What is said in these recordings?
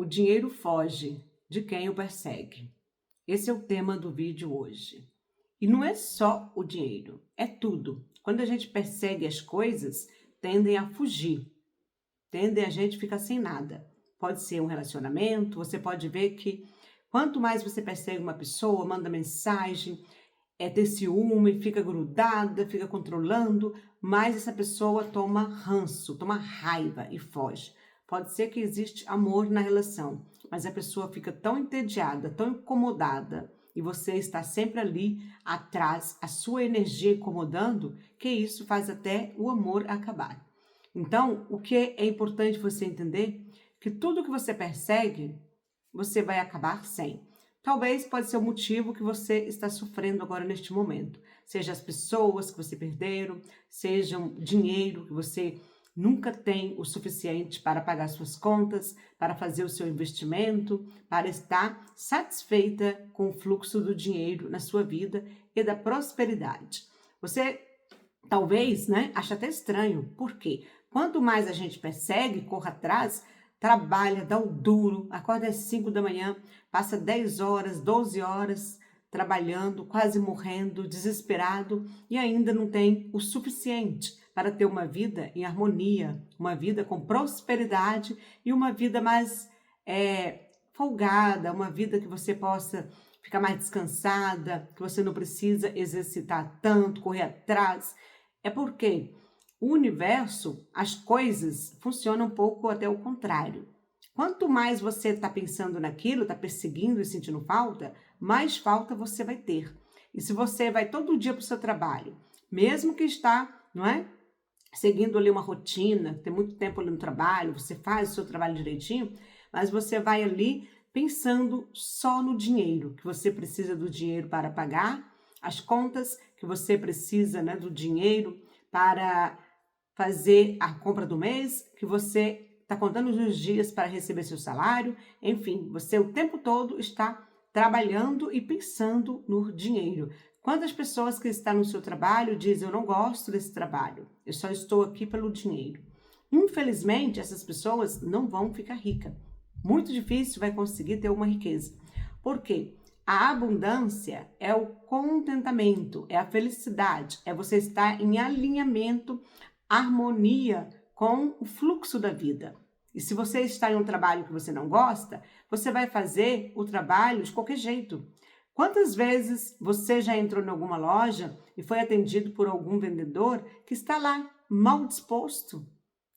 O dinheiro foge de quem o persegue. Esse é o tema do vídeo hoje. E não é só o dinheiro, é tudo. Quando a gente persegue as coisas, tendem a fugir, tendem a gente ficar sem nada. Pode ser um relacionamento, você pode ver que quanto mais você persegue uma pessoa, manda mensagem, ter ciúme, fica grudada, fica controlando, mais essa pessoa toma ranço, toma raiva e foge. Pode ser que existe amor na relação, mas a pessoa fica tão entediada, tão incomodada, e você está sempre ali atrás, a sua energia incomodando, que isso faz até o amor acabar. Então, o que é importante você entender? Que tudo que você persegue, você vai acabar sem. Talvez pode ser o motivo que você está sofrendo agora neste momento. Seja as pessoas que você perderam, seja o dinheiro que você nunca tem o suficiente para pagar suas contas, para fazer o seu investimento, para estar satisfeita com o fluxo do dinheiro na sua vida e da prosperidade. Você talvez, ache até estranho. Por quê? Quanto mais a gente persegue, corre atrás, trabalha, dá o duro, acorda às 5 da manhã, passa 10 horas, 12 horas trabalhando, quase morrendo, desesperado e ainda não tem o suficiente para ter uma vida em harmonia, uma vida com prosperidade e uma vida mais folgada, uma vida que você possa ficar mais descansada, que você não precisa exercitar tanto, correr atrás. É porque o universo, as coisas funcionam um pouco até o contrário. Quanto mais você está pensando naquilo, está perseguindo e sentindo falta, mais falta você vai ter. E se você vai todo dia para o seu trabalho, mesmo que está, seguindo ali uma rotina, tem muito tempo ali no trabalho, você faz o seu trabalho direitinho, mas você vai ali pensando só no dinheiro, que você precisa do dinheiro para pagar as contas, que você precisa do dinheiro para fazer a compra do mês, que você está contando os dias para receber seu salário, enfim, você o tempo todo está trabalhando e pensando no dinheiro. Quantas pessoas que estão no seu trabalho dizem, eu não gosto desse trabalho, eu só estou aqui pelo dinheiro. Infelizmente, essas pessoas não vão ficar ricas. Muito difícil vai conseguir ter uma riqueza. Por quê? A abundância é o contentamento, é a felicidade, é você estar em alinhamento, harmonia com o fluxo da vida. E se você está em um trabalho que você não gosta, você vai fazer o trabalho de qualquer jeito. Quantas vezes você já entrou em alguma loja e foi atendido por algum vendedor que está lá mal disposto,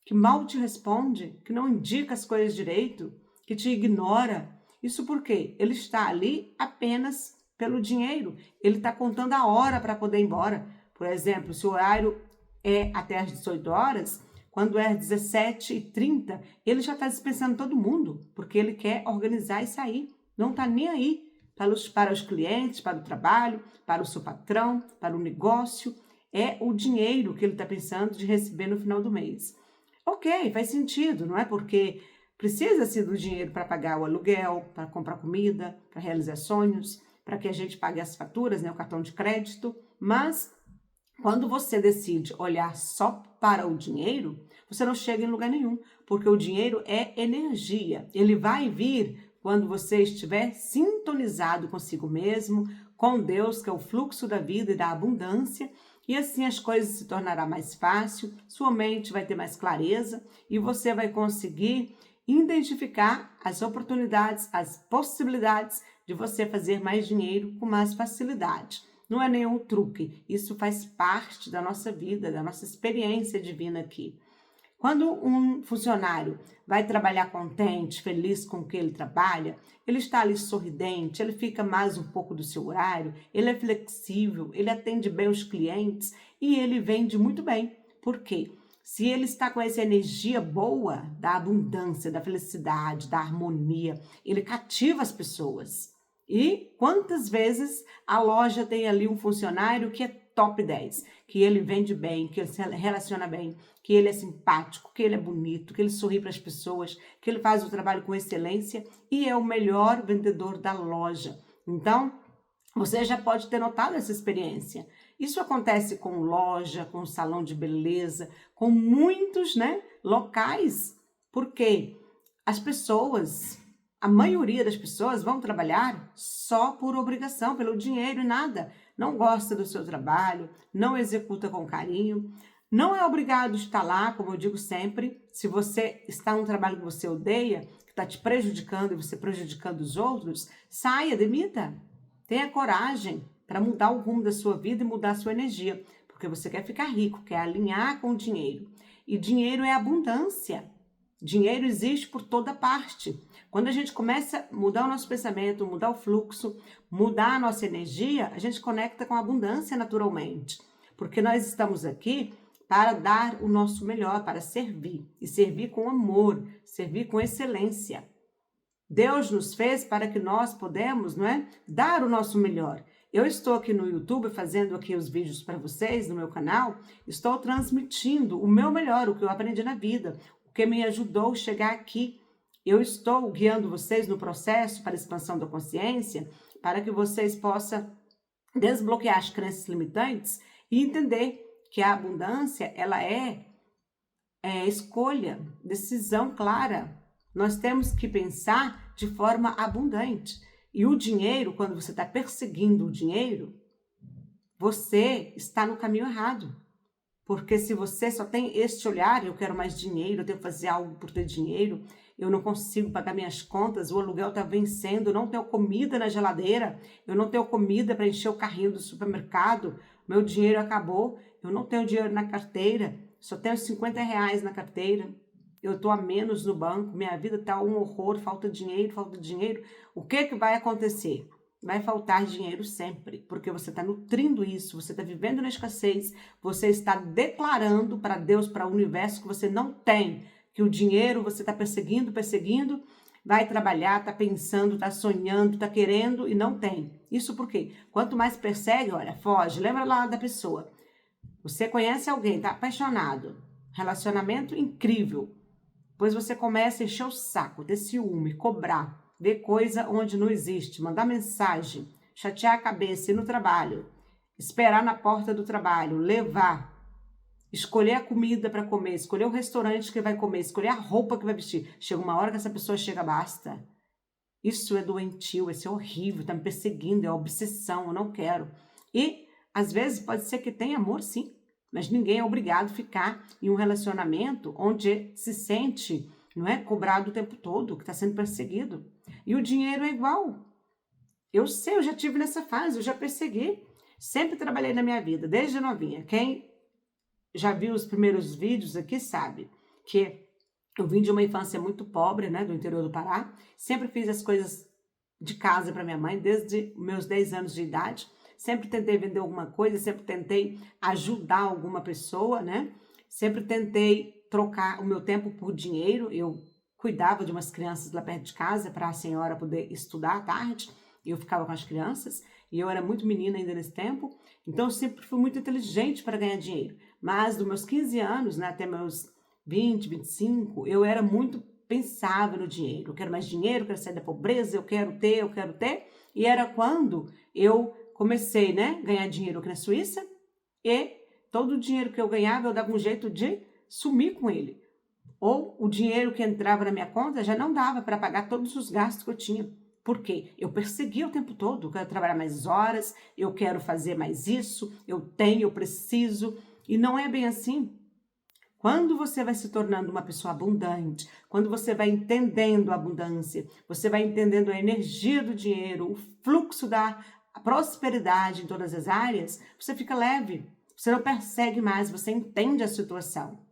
que mal te responde, que não indica as coisas direito, que te ignora? Isso porque ele está ali apenas pelo dinheiro. Ele está contando a hora para poder ir embora. Por exemplo, se o horário é até às 18 horas, quando é às 17h30, ele já está dispensando todo mundo, porque ele quer organizar e sair. Não está nem aí para os clientes, para o trabalho, para o seu patrão, para o negócio. É o dinheiro que ele está pensando de receber no final do mês. Ok, faz sentido, não é? Porque precisa-se do dinheiro para pagar o aluguel, para comprar comida, para realizar sonhos, para que a gente pague as faturas, o cartão de crédito. Mas quando você decide olhar só para o dinheiro, você não chega em lugar nenhum, porque o dinheiro é energia. Ele vai vir quando você estiver sintonizado consigo mesmo, com Deus, que é o fluxo da vida e da abundância, e assim as coisas se tornarão mais fácil, sua mente vai ter mais clareza e você vai conseguir identificar as oportunidades, as possibilidades de você fazer mais dinheiro com mais facilidade. Não é nenhum truque, isso faz parte da nossa vida, da nossa experiência divina aqui. Quando um funcionário vai trabalhar contente, feliz com o que ele trabalha, ele está ali sorridente, ele fica mais um pouco do seu horário, ele é flexível, ele atende bem os clientes e ele vende muito bem. Por quê? Se ele está com essa energia boa da abundância, da felicidade, da harmonia, ele cativa as pessoas. E quantas vezes a loja tem ali um funcionário que é top 10, que ele vende bem, que ele se relaciona bem, que ele é simpático, que ele é bonito, que ele sorri para as pessoas, que ele faz o trabalho com excelência e é o melhor vendedor da loja. Então, você já pode ter notado essa experiência. Isso acontece com loja, com salão de beleza, com muitos locais, porque as pessoas A maioria das pessoas vão trabalhar só por obrigação, pelo dinheiro e nada. Não gosta do seu trabalho, não executa com carinho, não é obrigado a estar lá, como eu digo sempre. Se você está num trabalho que você odeia, que está te prejudicando e você prejudicando os outros, saia, demita. Tenha coragem para mudar o rumo da sua vida e mudar a sua energia, porque você quer ficar rico, quer alinhar com o dinheiro. E dinheiro é abundância. Dinheiro existe por toda parte. Quando a gente começa a mudar o nosso pensamento, mudar o fluxo, mudar a nossa energia, a gente conecta com a abundância naturalmente. Porque nós estamos aqui para dar o nosso melhor, para servir. E servir com amor, servir com excelência. Deus nos fez para que nós podemos, não é, dar o nosso melhor. Eu estou aqui no YouTube fazendo aqui os vídeos para vocês no meu canal, estou transmitindo o meu melhor, o que eu aprendi na vida, o que me ajudou a chegar aqui. Eu estou guiando vocês no processo para a expansão da consciência, para que vocês possam desbloquear as crenças limitantes e entender que a abundância, ela é escolha, decisão clara. Nós temos que pensar de forma abundante. E o dinheiro, quando você está perseguindo o dinheiro, você está no caminho errado. Porque se você só tem este olhar, eu quero mais dinheiro, eu tenho que fazer algo por ter dinheiro, eu não consigo pagar minhas contas, o aluguel está vencendo, eu não tenho comida na geladeira, eu não tenho comida para encher o carrinho do supermercado, meu dinheiro acabou, eu não tenho dinheiro na carteira, só tenho R$ 50 na carteira, eu estou a menos no banco, minha vida está um horror, falta dinheiro. O que vai acontecer? Vai faltar dinheiro sempre, porque você está nutrindo isso, você está vivendo na escassez, você está declarando para Deus, para o universo que você não tem, que o dinheiro você está perseguindo, vai trabalhar, está pensando, está sonhando, está querendo e não tem. Isso por quê? Quanto mais persegue, olha, foge, lembra lá da pessoa. Você conhece alguém, está apaixonado, relacionamento incrível, pois você começa a encher o saco, ter ciúme, cobrar, ver coisa onde não existe, mandar mensagem, chatear a cabeça, ir no trabalho, esperar na porta do trabalho, levar, escolher a comida para comer, escolher o restaurante que vai comer, escolher a roupa que vai vestir. Chega uma hora que essa pessoa chega, basta. Isso é doentio, isso é horrível, está me perseguindo, é obsessão, eu não quero. E, às vezes, pode ser que tenha amor, sim, mas ninguém é obrigado a ficar em um relacionamento onde se sente, não é, cobrado o tempo todo, que está sendo perseguido. E o dinheiro é igual. Eu sei, eu já tive nessa fase, eu já persegui. Sempre trabalhei na minha vida, desde novinha. Quem já viu os primeiros vídeos aqui sabe que eu vim de uma infância muito pobre, né, do interior do Pará. Sempre fiz as coisas de casa para minha mãe, desde meus 10 anos de idade. Sempre tentei vender alguma coisa, sempre tentei ajudar alguma pessoa, né? Sempre tentei trocar o meu tempo por dinheiro. Eu cuidava de umas crianças lá perto de casa para a senhora poder estudar à tarde. Eu ficava com as crianças e eu era muito menina ainda nesse tempo. Então eu sempre fui muito inteligente para ganhar dinheiro. Mas dos meus 15 anos, né, até meus 20, 25, eu era muito pensava no dinheiro. Eu quero mais dinheiro, eu quero sair da pobreza, eu quero ter. E era quando eu comecei, né, a ganhar dinheiro aqui na Suíça e todo o dinheiro que eu ganhava eu dava um jeito de sumir com ele. Ou o dinheiro que entrava na minha conta já não dava para pagar todos os gastos que eu tinha. Por quê? Eu perseguia o tempo todo, eu quero trabalhar mais horas, eu quero fazer mais isso, eu preciso. E não é bem assim. Quando você vai se tornando uma pessoa abundante, quando você vai entendendo a abundância, você vai entendendo a energia do dinheiro, o fluxo da prosperidade em todas as áreas, você fica leve, você não persegue mais, você entende a situação.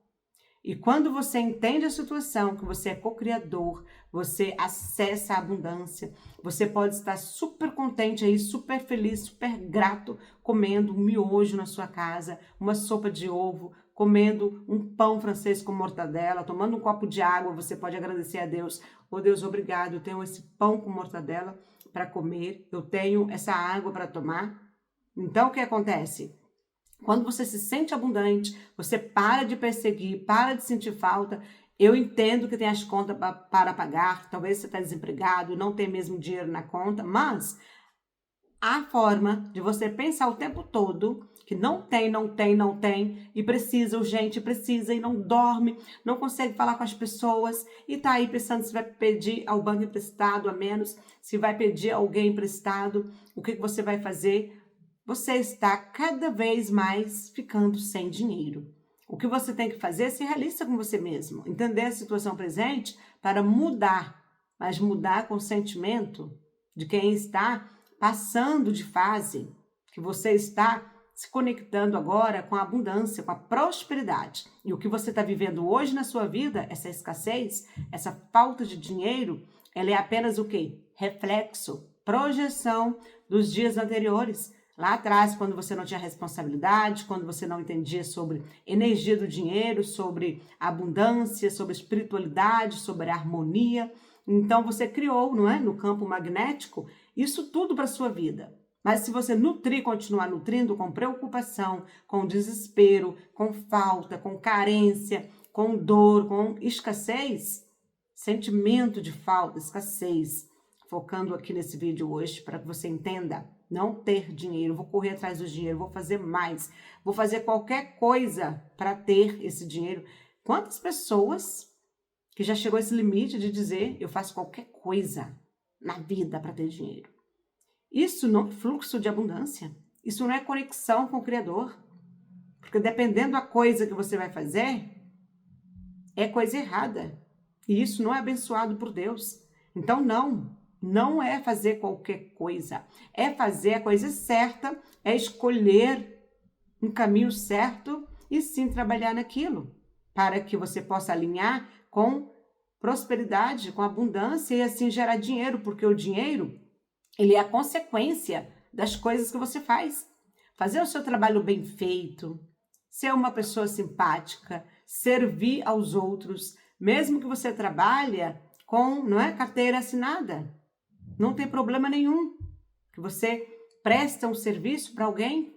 E quando você entende a situação, que você é co-criador, você acessa a abundância, você pode estar super contente aí, super feliz, super grato, comendo um miojo na sua casa, uma sopa de ovo, comendo um pão francês com mortadela, tomando um copo de água, você pode agradecer a Deus. Oh Deus, obrigado, eu tenho esse pão com mortadela para comer, eu tenho essa água para tomar. Então, o que acontece? Quando você se sente abundante, você para de perseguir, para de sentir falta. Eu entendo que tem as contas para pagar, talvez você está desempregado, não tem mesmo dinheiro na conta, mas a forma de você pensar o tempo todo que não tem, e precisa, urgente, precisa, e não dorme, não consegue falar com as pessoas, e tá aí pensando se vai pedir ao banco emprestado a menos, se vai pedir a alguém emprestado, o que você vai fazer? Você está cada vez mais ficando sem dinheiro. O que você tem que fazer é ser realista com você mesmo, entender a situação presente para mudar, mas mudar com o sentimento de quem está passando de fase, que você está se conectando agora com a abundância, com a prosperidade. E o que você está vivendo hoje na sua vida, essa escassez, essa falta de dinheiro, ela é apenas o quê? Reflexo, projeção dos dias anteriores. Lá atrás, quando você não tinha responsabilidade, quando você não entendia sobre energia do dinheiro, sobre abundância, sobre espiritualidade, sobre harmonia. Então, você criou, não é? No campo magnético, isso tudo para a sua vida. Mas se você nutrir, continuar nutrindo com preocupação, com desespero, com falta, com carência, com dor, com escassez, sentimento de falta, escassez, focando aqui nesse vídeo hoje para que você entenda, não ter dinheiro, vou correr atrás do dinheiro, vou fazer mais, vou fazer qualquer coisa para ter esse dinheiro. Quantas pessoas que já chegou a esse limite de dizer, eu faço qualquer coisa na vida para ter dinheiro? Isso não é fluxo de abundância, isso não é conexão com o Criador, porque dependendo da coisa que você vai fazer, é coisa errada, e isso não é abençoado por Deus. Então não é fazer qualquer coisa, é fazer a coisa certa, é escolher um caminho certo e sim trabalhar naquilo, para que você possa alinhar com prosperidade, com abundância e assim gerar dinheiro, porque o dinheiro, ele é a consequência das coisas que você faz. Fazer o seu trabalho bem feito, ser uma pessoa simpática, servir aos outros, mesmo que você trabalhe com, não é, carteira assinada. Não tem problema nenhum que você presta um serviço para alguém,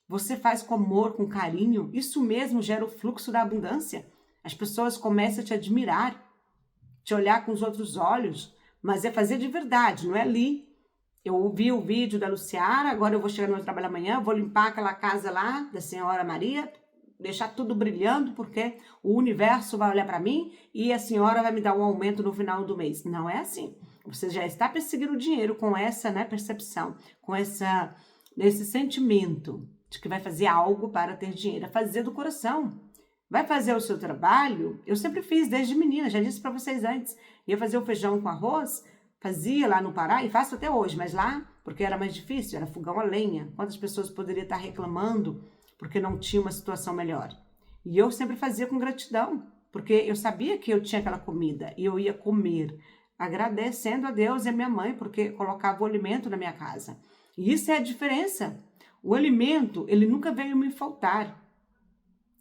você faz com amor, com carinho, isso mesmo gera o fluxo da abundância. As pessoas começam a te admirar, te olhar com os outros olhos, mas é fazer de verdade, não é ali. Eu vi o vídeo da Luciara, agora eu vou chegar no meu trabalho amanhã, vou limpar aquela casa lá da senhora Maria, deixar tudo brilhando, porque o universo vai olhar para mim e a senhora vai me dar um aumento no final do mês. Não é assim. Você já está perseguindo o dinheiro com essa, né, percepção, com esse sentimento de que vai fazer algo para ter dinheiro. É fazer do coração. Vai fazer o seu trabalho? Eu sempre fiz, desde menina, já disse para vocês antes. Ia fazer o feijão com arroz, fazia lá no Pará e faço até hoje, mas lá, porque era mais difícil, era fogão a lenha. Quantas pessoas poderiam estar reclamando porque não tinha uma situação melhor? E eu sempre fazia com gratidão, porque eu sabia que eu tinha aquela comida e eu ia comer, agradecendo a Deus e a minha mãe, porque colocava o alimento na minha casa. E isso é a diferença. O alimento, ele nunca veio me faltar.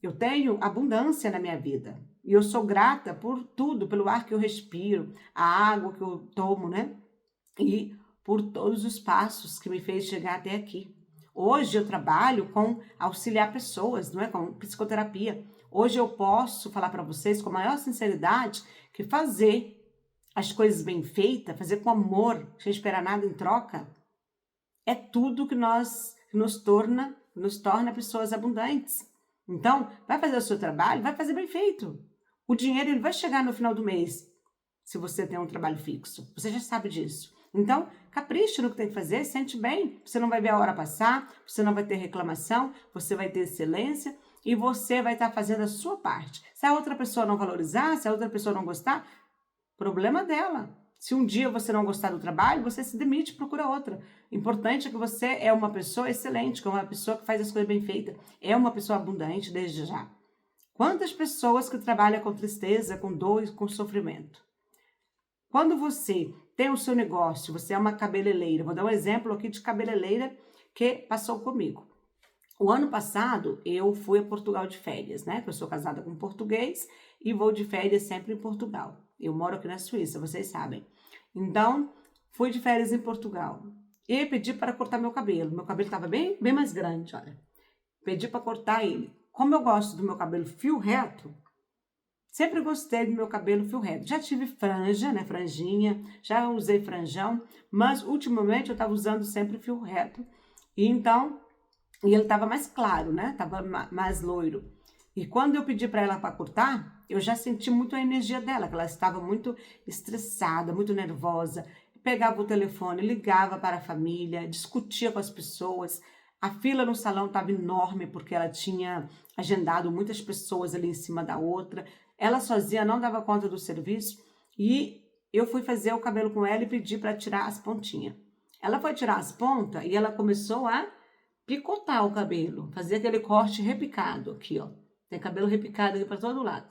Eu tenho abundância na minha vida. E eu sou grata por tudo, pelo ar que eu respiro, a água que eu tomo, né? E por todos os passos que me fez chegar até aqui. Hoje eu trabalho com auxiliar pessoas, não é? Com psicoterapia. Hoje eu posso falar para vocês com a maior sinceridade que fazer as coisas bem feitas, fazer com amor, sem esperar nada em troca, é tudo que nos torna pessoas abundantes. Então, vai fazer o seu trabalho, vai fazer bem feito. O dinheiro ele vai chegar no final do mês, se você tem um trabalho fixo. Você já sabe disso. Então, capricha no que tem que fazer, sente bem. Você não vai ver a hora passar, você não vai ter reclamação, você vai ter excelência e você vai estar fazendo a sua parte. Se a outra pessoa não valorizar, se a outra pessoa não gostar, problema dela. Se um dia você não gostar do trabalho, você se demite e procura outra. Importante é que você é uma pessoa excelente, que é uma pessoa que faz as coisas bem feitas, é uma pessoa abundante desde já. Quantas pessoas que trabalham com tristeza, com dor e com sofrimento? Quando você tem o seu negócio, você é uma cabeleireira, vou dar um exemplo aqui de cabeleireira que passou comigo. O ano passado, eu fui a Portugal de férias, né? Eu sou casada com um português e vou de férias sempre em Portugal. Eu moro aqui na Suíça, vocês sabem. Então, fui de férias em Portugal e pedi para cortar meu cabelo. Meu cabelo estava bem mais grande, olha. Pedi para cortar ele. Como eu gosto do meu cabelo fio reto, sempre gostei do meu cabelo fio reto. Já tive franja, né? Franjinha, já usei franjão, mas ultimamente eu estava usando sempre fio reto. E então, E ele estava mais claro, né? Tava mais loiro. E quando eu pedi para ela para cortar, eu já senti muito a energia dela, que ela estava muito estressada, muito nervosa. Pegava o telefone, ligava para a família, discutia com as pessoas. A fila no salão estava enorme porque ela tinha agendado muitas pessoas ali em cima da outra. Ela sozinha não dava conta do serviço e eu fui fazer o cabelo com ela e pedi para tirar as pontinhas. Ela foi tirar as pontas e ela começou a picotar o cabelo, fazer aquele corte repicado aqui, ó. Tem cabelo repicado aqui para todo lado.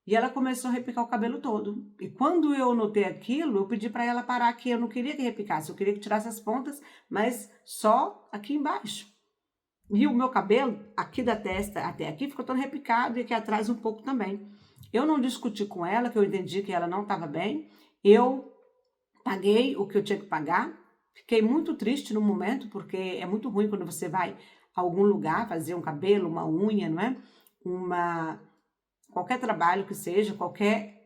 E ela começou a repicar o cabelo todo. E quando eu notei aquilo, eu pedi para ela parar aqui. Eu não queria que repicasse, eu queria que tirasse as pontas, mas só aqui embaixo. E o meu cabelo, aqui da testa até aqui, ficou todo repicado e aqui atrás um pouco também. Eu não discuti com ela, que eu entendi que ela não estava bem. Eu paguei o que eu tinha que pagar. Fiquei muito triste no momento, porque é muito ruim quando você vai a algum lugar fazer um cabelo, uma unha, não é? Qualquer trabalho que seja, qualquer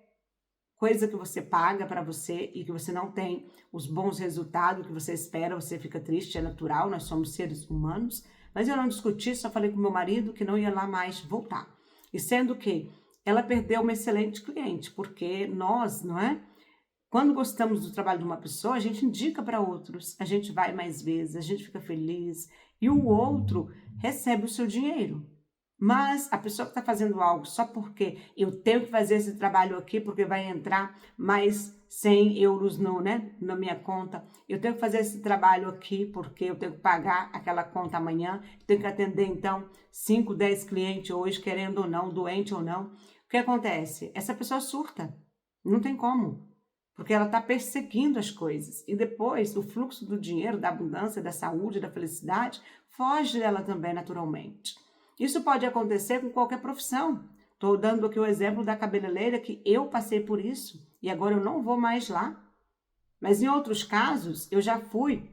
coisa que você paga para você e que você não tem os bons resultados que você espera, você fica triste, é natural, nós somos seres humanos. Mas eu não discuti, só falei com meu marido que não ia lá mais voltar. E sendo que ela perdeu uma excelente cliente, porque nós, não é? Quando gostamos do trabalho de uma pessoa, a gente indica para outros, a gente vai mais vezes, a gente fica feliz e o outro recebe o seu dinheiro. Mas a pessoa que está fazendo algo só porque eu tenho que fazer esse trabalho aqui, porque vai entrar mais 100 euros na minha conta, eu tenho que fazer esse trabalho aqui porque eu tenho que pagar aquela conta amanhã, tenho que atender então 5, 10 clientes hoje, querendo ou não, doente ou não. O que acontece? Essa pessoa surta, não tem como. Porque ela está perseguindo as coisas. E depois, o fluxo do dinheiro, da abundância, da saúde, da felicidade, foge dela também naturalmente. Isso pode acontecer com qualquer profissão. Estou dando aqui o exemplo da cabeleireira, que eu passei por isso e agora eu não vou mais lá. Mas em outros casos, eu já fui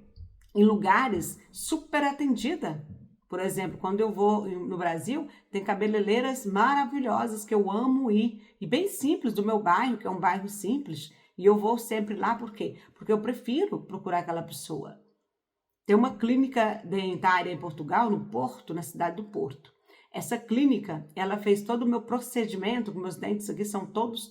em lugares super atendida. Por exemplo, quando eu vou no Brasil, tem cabeleireiras maravilhosas que eu amo ir. E bem simples, do meu bairro, que é um bairro simples. E eu vou sempre lá, por quê? Porque eu prefiro procurar aquela pessoa. Tem uma clínica dentária em Portugal, no Porto, na cidade do Porto. Essa clínica, ela fez todo o meu procedimento, meus dentes aqui são todos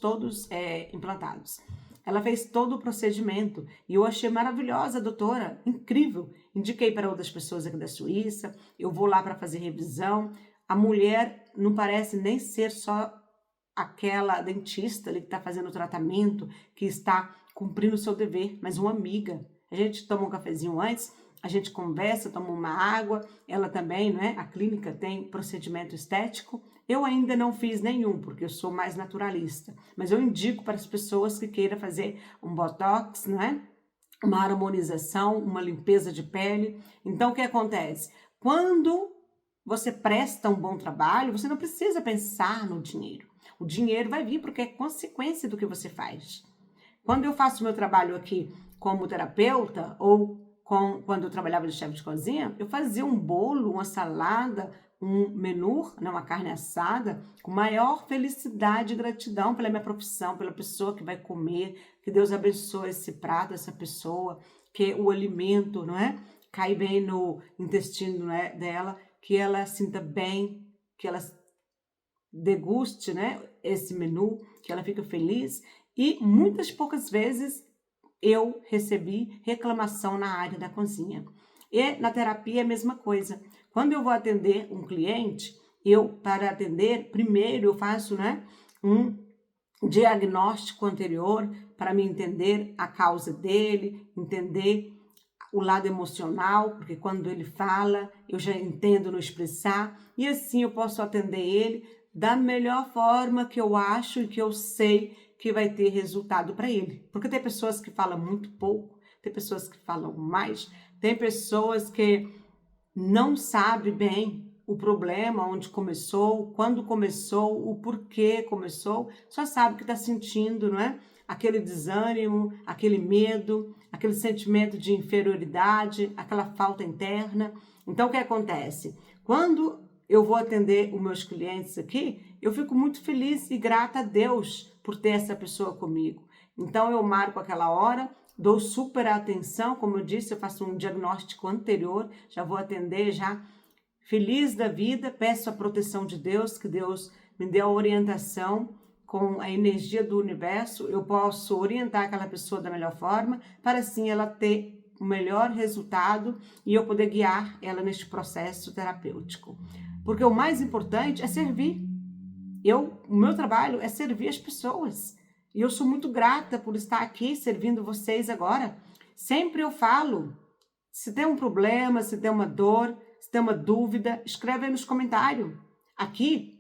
implantados. Ela fez todo o procedimento e eu achei maravilhosa, doutora, incrível. Indiquei para outras pessoas aqui da Suíça, eu vou lá para fazer revisão. A mulher não parece nem ser só aquela dentista ali que está fazendo o tratamento, que está cumprindo o seu dever, mas uma amiga. A gente toma um cafezinho antes, a gente conversa, toma uma água, ela também, não é? A clínica tem procedimento estético. Eu ainda não fiz nenhum, porque eu sou mais naturalista, mas eu indico para as pessoas que queiram fazer um botox, não é? Uma harmonização, uma limpeza de pele. Então, o que acontece? Quando você presta um bom trabalho, você não precisa pensar no dinheiro. O dinheiro vai vir porque é consequência do que você faz. Quando eu faço meu trabalho aqui como terapeuta ou quando eu trabalhava de chefe de cozinha, eu fazia um bolo, uma salada, um menu, né, uma carne assada, com maior felicidade e gratidão pela minha profissão, pela pessoa que vai comer, que Deus abençoe esse prato, essa pessoa, que o alimento, não é? Cai bem no intestino, né, dela, que ela sinta bem, que ela deguste, né, esse menu, que ela fica feliz. E muitas poucas vezes eu recebi reclamação na área da cozinha. E na terapia é a mesma coisa. Quando eu vou atender um cliente, para atender, primeiro eu faço, né, um diagnóstico anterior para me entender a causa dele, entender o lado emocional, porque quando ele fala, eu já entendo no expressar, e assim eu posso atender ele da melhor forma que eu acho e que eu sei que vai ter resultado para ele. Porque tem pessoas que falam muito pouco, tem pessoas que falam mais, tem pessoas que não sabem bem o problema, onde começou, quando começou, o porquê começou, só sabe que está sentindo, não é? Aquele desânimo, aquele medo, aquele sentimento de inferioridade, aquela falta interna. Então, o que acontece? Quando eu vou atender os meus clientes aqui, eu fico muito feliz e grata a Deus por ter essa pessoa comigo. Então, eu marco aquela hora, dou super atenção, como eu disse, eu faço um diagnóstico anterior, já vou atender já feliz da vida, peço a proteção de Deus, que Deus me dê a orientação com a energia do universo, eu posso orientar aquela pessoa da melhor forma, para assim ela ter o melhor resultado e eu poder guiar ela neste processo terapêutico. Porque o mais importante é servir. O meu trabalho é servir as pessoas. E eu sou muito grata por estar aqui servindo vocês agora. Sempre eu falo, se tem um problema, se tem uma dor, se tem uma dúvida, escreve aí nos comentários. Aqui,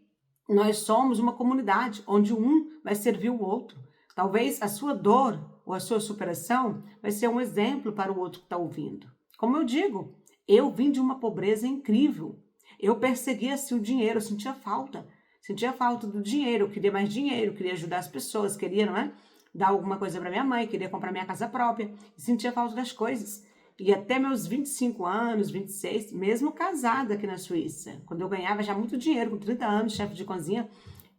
nós somos uma comunidade, onde um vai servir o outro. Talvez a sua dor ou a sua superação vai ser um exemplo para o outro que está ouvindo. Como eu digo, eu vim de uma pobreza incrível. Eu perseguia assim, o dinheiro, eu sentia falta do dinheiro, eu queria mais dinheiro, queria ajudar as pessoas, queria, não é? Dar alguma coisa para minha mãe, queria comprar minha casa própria, e sentia falta das coisas. E até meus 25 anos, 26, mesmo casada aqui na Suíça, quando eu ganhava já muito dinheiro, com 30 anos, chefe de cozinha,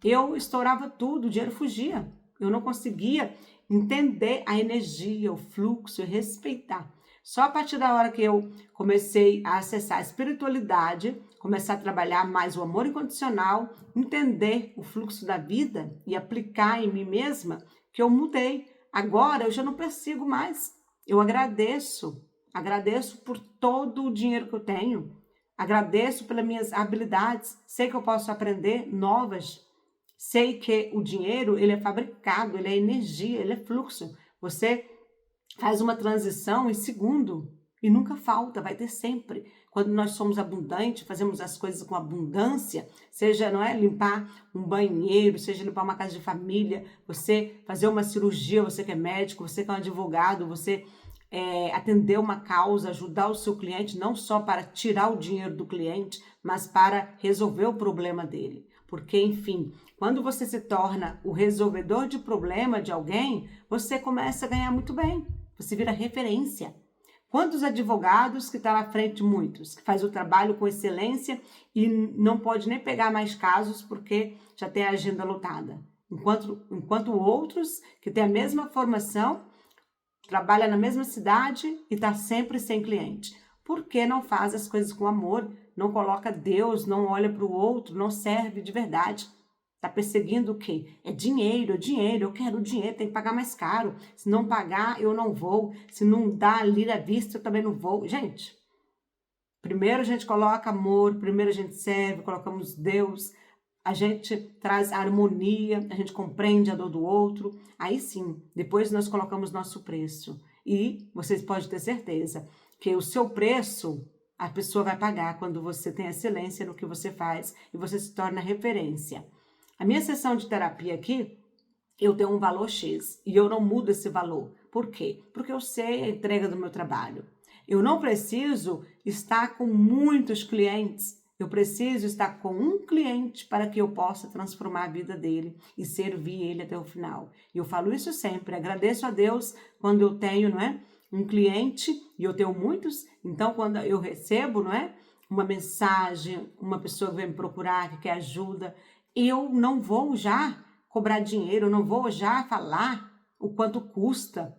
eu estourava tudo, o dinheiro fugia. Eu não conseguia entender a energia, o fluxo e respeitar. Só a partir da hora que eu comecei a acessar a espiritualidade, começar a trabalhar mais o amor incondicional, entender o fluxo da vida e aplicar em mim mesma, que eu mudei. Agora eu já não persigo mais. Eu agradeço por todo o dinheiro que eu tenho, agradeço pelas minhas habilidades, sei que eu posso aprender novas, sei que o dinheiro, ele é fabricado, ele é energia, ele é fluxo. Você faz uma transição em segundo e nunca falta, vai ter sempre. Quando nós somos abundantes, fazemos as coisas com abundância, seja, não é, limpar um banheiro, seja limpar uma casa de família, você fazer uma cirurgia, você que é médico, você que é um advogado, você atender uma causa, ajudar o seu cliente, não só para tirar o dinheiro do cliente, mas para resolver o problema dele. Porque, enfim, quando você se torna o resolvedor de problema de alguém, você começa a ganhar muito bem. Você vira referência. Quantos advogados que estão na frente, muitos, que faz o trabalho com excelência e não pode nem pegar mais casos porque já tem a agenda lotada. Enquanto outros que têm a mesma formação, trabalha na mesma cidade e está sempre sem cliente. Por que não faz as coisas com amor? Não coloca Deus, não olha para o outro, não serve de verdade. Está perseguindo o quê? É dinheiro, eu quero dinheiro, tem que pagar mais caro. Se não pagar, eu não vou. Se não dá ali à vista, eu também não vou. Gente, primeiro a gente coloca amor, primeiro a gente serve, colocamos Deus, a gente traz harmonia, a gente compreende a dor do outro, aí sim, depois nós colocamos nosso preço. E vocês podem ter certeza que o seu preço, a pessoa vai pagar quando você tem excelência no que você faz e você se torna referência. A minha sessão de terapia aqui, eu tenho um valor X e eu não mudo esse valor. Por quê? Porque eu sei a entrega do meu trabalho. Eu não preciso estar com muitos clientes. Eu preciso estar com um cliente para que eu possa transformar a vida dele e servir ele até o final. E eu falo isso sempre, agradeço a Deus quando eu tenho, não é, um cliente, e eu tenho muitos, então quando eu recebo, não é, uma mensagem, uma pessoa que vem me procurar, que quer ajuda, eu não vou já cobrar dinheiro, eu não vou já falar o quanto custa,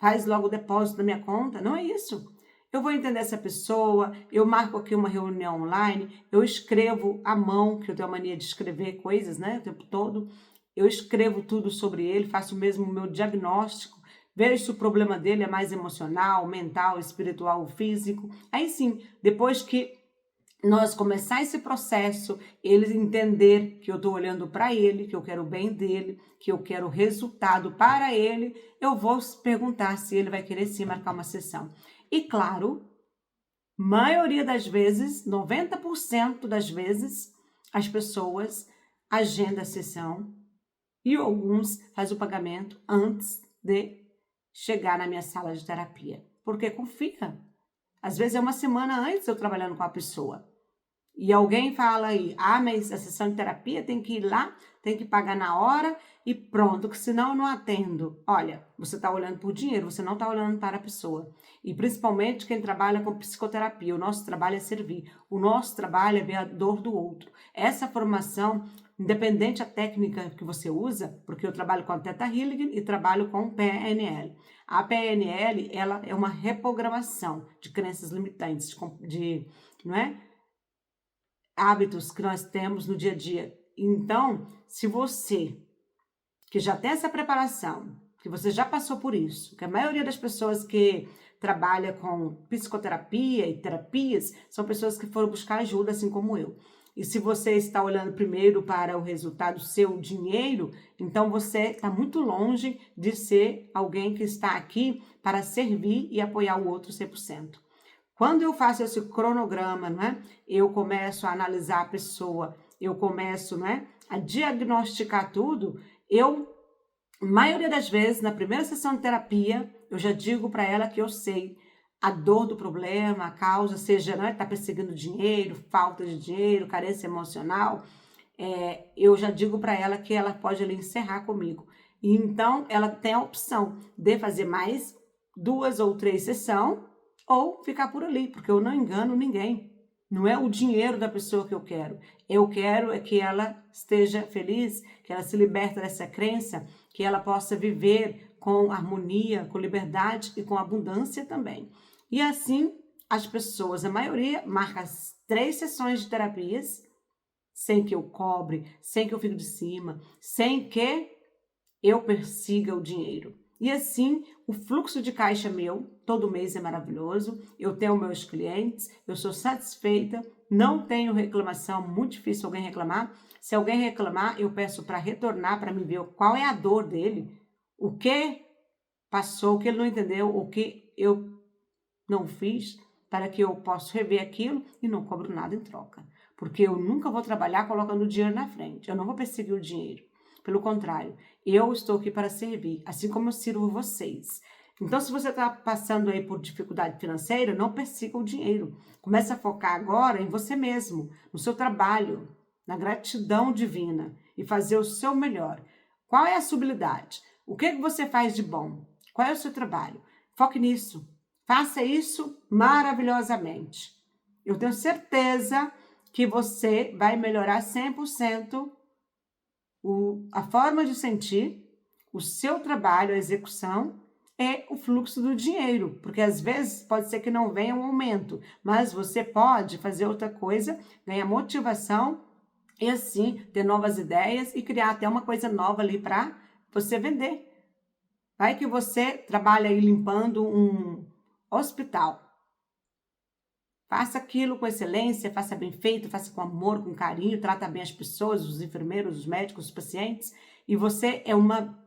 faz logo o depósito da minha conta, não é isso. Eu vou entender essa pessoa, eu marco aqui uma reunião online, eu escrevo à mão, que eu tenho a mania de escrever coisas, né, o tempo todo. Eu escrevo tudo sobre ele, faço mesmo o meu diagnóstico, vejo se o problema dele é mais emocional, mental, espiritual ou físico. Aí sim, depois que nós começar esse processo, ele entender que eu estou olhando para ele, que eu quero o bem dele, que eu quero o resultado para ele, eu vou perguntar se ele vai querer sim marcar uma sessão. E claro, maioria das vezes, 90% das vezes, as pessoas agendam a sessão e alguns fazem o pagamento antes de chegar na minha sala de terapia. Porque confia. Às vezes é uma semana antes eu trabalhando com a pessoa. E alguém fala aí, mas a sessão de terapia tem que ir lá, tem que pagar na hora e pronto, que senão eu não atendo. Olha, você está olhando por dinheiro, você não está olhando para a pessoa. E principalmente quem trabalha com psicoterapia, o nosso trabalho é servir, o nosso trabalho é ver a dor do outro. Essa formação, independente da técnica que você usa, porque eu trabalho com a Theta Healing e trabalho com PNL. A PNL, ela é uma reprogramação de crenças limitantes, não é? hábitos que nós temos no dia a dia. Então, se você que já tem essa preparação, que você já passou por isso, que a maioria das pessoas que trabalha com psicoterapia e terapias são pessoas que foram buscar ajuda, assim como eu. E se você está olhando primeiro para o resultado, seu dinheiro, então você está muito longe de ser alguém que está aqui para servir e apoiar o outro 100%. Quando eu faço esse cronograma, né, eu começo a analisar a pessoa, eu começo, né, a diagnosticar tudo, maioria das vezes, na primeira sessão de terapia, eu já digo para ela que eu sei a dor do problema, a causa, seja, né, tá perseguindo dinheiro, falta de dinheiro, carência emocional, eu já digo para ela que ela pode ali encerrar comigo. E então, ela tem a opção de fazer mais 2 ou 3 sessões ou ficar por ali, porque eu não engano ninguém. Não é o dinheiro da pessoa que eu quero. Eu quero é que ela esteja feliz, que ela se liberte dessa crença, que ela possa viver com harmonia, com liberdade e com abundância também. E assim, as pessoas, a maioria, marca as 3 sessões de terapias, sem que eu cobre, sem que eu fique de cima, sem que eu persiga o dinheiro. E assim, o fluxo de caixa meu, todo mês é maravilhoso, eu tenho meus clientes, eu sou satisfeita, não tenho reclamação, muito difícil alguém reclamar. Se alguém reclamar, eu peço para retornar, para me ver qual é a dor dele, o que passou, o que ele não entendeu, o que eu não fiz, para que eu possa rever aquilo e não cobro nada em troca. Porque eu nunca vou trabalhar colocando o dinheiro na frente, eu não vou perseguir o dinheiro. Pelo contrário, eu estou aqui para servir, assim como eu sirvo vocês. Então, se você está passando aí por dificuldade financeira, não persiga o dinheiro. Comece a focar agora em você mesmo, no seu trabalho, na gratidão divina e fazer o seu melhor. Qual é a sua habilidade? O que você faz de bom? Qual é o seu trabalho? Foque nisso. Faça isso maravilhosamente. Eu tenho certeza que você vai melhorar 100% a forma de sentir, o seu trabalho, a execução, é o fluxo do dinheiro, porque às vezes pode ser que não venha um aumento, mas você pode fazer outra coisa, ganhar motivação e assim ter novas ideias e criar até uma coisa nova ali para você vender. Vai que você trabalha aí limpando um hospital. Faça aquilo com excelência, faça bem feito, faça com amor, com carinho, trata bem as pessoas, os enfermeiros, os médicos, os pacientes. E você é uma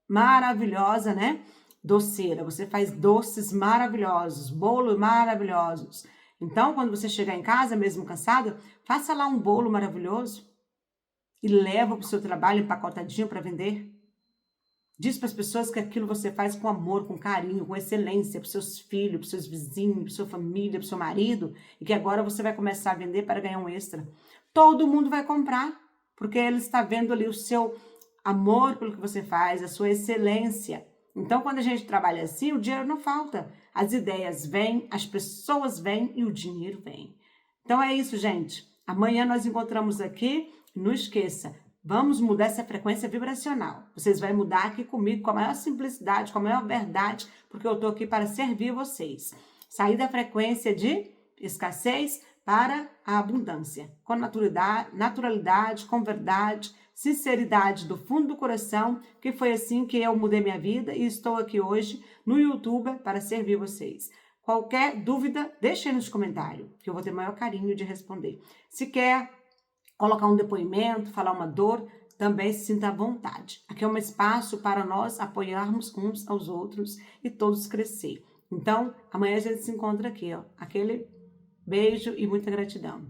maravilhosa, né? Doceira. Você faz doces maravilhosos, bolos maravilhosos. Então, quando você chegar em casa, mesmo cansada, faça lá um bolo maravilhoso e leva para o seu trabalho empacotadinho para vender. Diz para as pessoas que aquilo você faz com amor, com carinho, com excelência, para os seus filhos, para os seus vizinhos, para sua família, para o seu marido, e que agora você vai começar a vender para ganhar um extra. Todo mundo vai comprar, porque ele está vendo ali o seu amor pelo que você faz, a sua excelência. Então, quando a gente trabalha assim, o dinheiro não falta. As ideias vêm, as pessoas vêm e o dinheiro vem. Então é isso, gente. Amanhã nós encontramos aqui. Não esqueça, vamos mudar essa frequência vibracional. Vocês vão mudar aqui comigo com a maior simplicidade, com a maior verdade, porque eu estou aqui para servir vocês. Sair da frequência de escassez para a abundância, com naturalidade, com verdade, sinceridade do fundo do coração, que foi assim que eu mudei minha vida e estou aqui hoje no YouTube para servir vocês. Qualquer dúvida, deixe aí nos comentários, que eu vou ter o maior carinho de responder. Se quer colocar um depoimento, falar uma dor, também se sinta à vontade. Aqui é um espaço para nós apoiarmos uns aos outros e todos crescer. Então, amanhã a gente se encontra aqui, ó. Aquele beijo e muita gratidão.